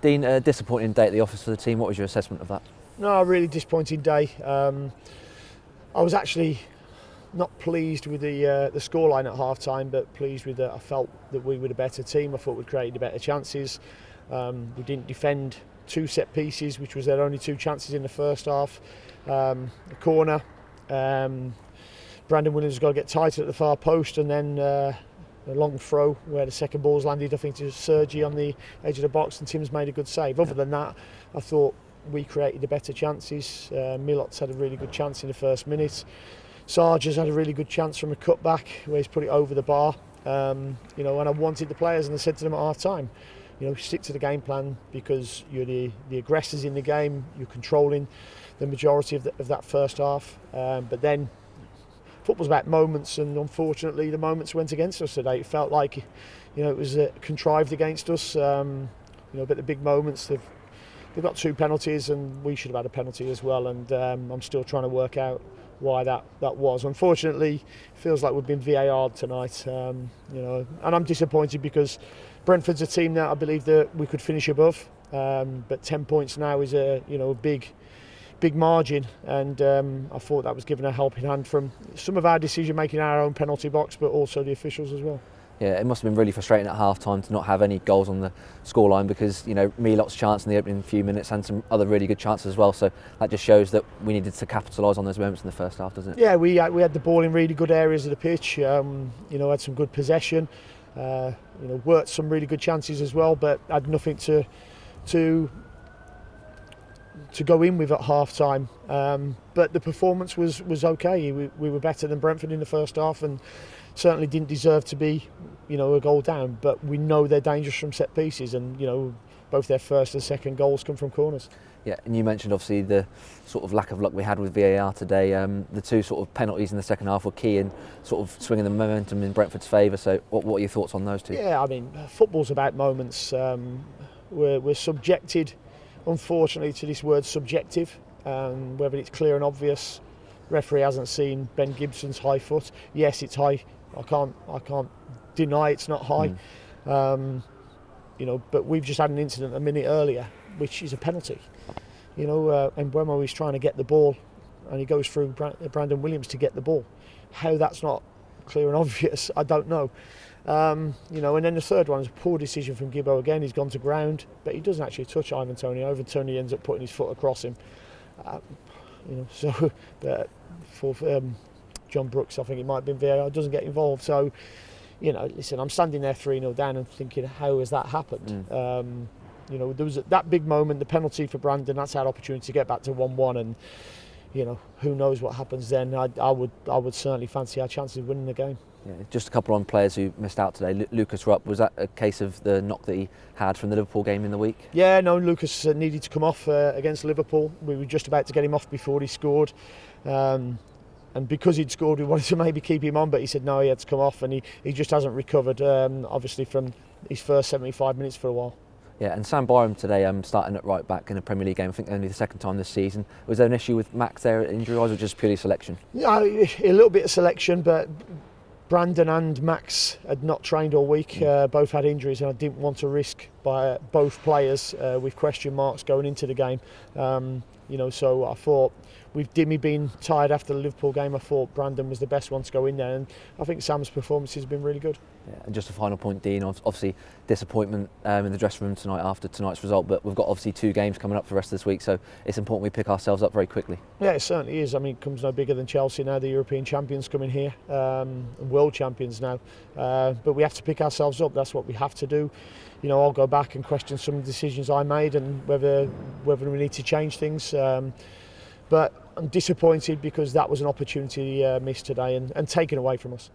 Dean, a disappointing day at the office for the team. What was your assessment of that? No, a really disappointing day. I was actually not pleased with the scoreline at half time, but pleased with that. I felt that we were the better team. I thought we'd created the better chances. We didn't defend 2 set pieces, which was their only 2 chances in the first half. A corner. Brandon Williams has got to get tighter at the far post, and then a long throw where the second ball's landed, I think, to Sergi on the edge of the box, and Tim's made a good save. Other than that, I thought we created the better chances. Milot's had a really good chance in the first minute. Sarge has had a really good chance from a cutback where he's put it over the bar. And I wanted the players, and I said to them at half time, stick to the game plan, because you're the aggressors in the game. You're controlling the majority of that first half. But then football's about moments, and unfortunately the moments went against us today. It felt like it was contrived against us. But the big moments, they've got 2 penalties, and we should have had a penalty as well. And I'm still trying to work out why that was. Unfortunately, it feels like we've been VAR'd tonight. And I'm disappointed, because Brentford's a team that I believe that we could finish above. But 10 points now is a big margin, and I thought that was given a helping hand from some of our decision making in our own penalty box, but also the officials as well. Yeah, it must have been really frustrating at half time to not have any goals on the scoreline, because Milot's chance in the opening few minutes and some other really good chances as well, so that just shows that we needed to capitalise on those moments in the first half, doesn't it? Yeah, we had the ball in really good areas of the pitch. Had some good possession, worked some really good chances as well, but had nothing to go in with at half time. But the performance was okay. We were better than Brentford in the first half, and certainly didn't deserve to be a goal down, but we know they're dangerous from set pieces, and both their first and second goals come from corners. Yeah, and you mentioned obviously the sort of lack of luck we had with VAR today. The 2 sort of penalties in the second half were key in sort of swinging the momentum in Brentford's favour, so what are your thoughts on those 2? Yeah, I mean, football's about moments. We're subjected, unfortunately, to this word subjective, whether it's clear and obvious. Referee hasn't seen Ben Gibson's high foot. Yes, it's high. I can't deny it's not high. But we've just had an incident a minute earlier, which is a penalty. And Mbeumo is trying to get the ball, and he goes through Brandon Williams to get the ball. How that's not clear and obvious, I don't know. And then the third one is a poor decision from Gibbo again. He's gone to ground, but he doesn't actually touch Ivan Toney. Ivan Toney ends up putting his foot across him. For John Brooks, I think it might have been VAR, doesn't get involved. So, listen, I'm standing there 3-0 down and thinking, how has that happened? There was that big moment, the penalty for Brandon. That's our opportunity to get back to 1-1, and who knows what happens then. I would certainly fancy our chances of winning the game. Yeah, just a couple on players who missed out today. Lucas Rupp, was that a case of the knock that he had from the Liverpool game in the week? Yeah, no, Lucas needed to come off against Liverpool. We were just about to get him off before he scored. And because he'd scored, we wanted to maybe keep him on, but he said no, he had to come off, and he just hasn't recovered, obviously, from his first 75 minutes for a while. Yeah, and Sam Byram today starting at right back in a Premier League game, I think only the second time this season. Was there an issue with Max there injury-wise, or just purely selection? Yeah, a little bit of selection, but Brandon and Max had not trained all week. Both had injuries, and I didn't want to risk by both players with question marks going into the game. So I thought, with Dimmy being tired after the Liverpool game, I thought Brandon was the best one to go in there, and I think Sam's performance has been really good. Yeah, and just a final point, Dean, obviously disappointment in the dressing room tonight after tonight's result, but we've got obviously 2 games coming up for the rest of this week, so it's important we pick ourselves up very quickly. Yeah, it certainly is. I mean, it comes no bigger than Chelsea now, the European champions coming here, and world champions now. But we have to pick ourselves up, that's what we have to do. I'll go back and question some of the decisions I made and whether we need to change things. But I'm disappointed because that was an opportunity missed today and taken away from us.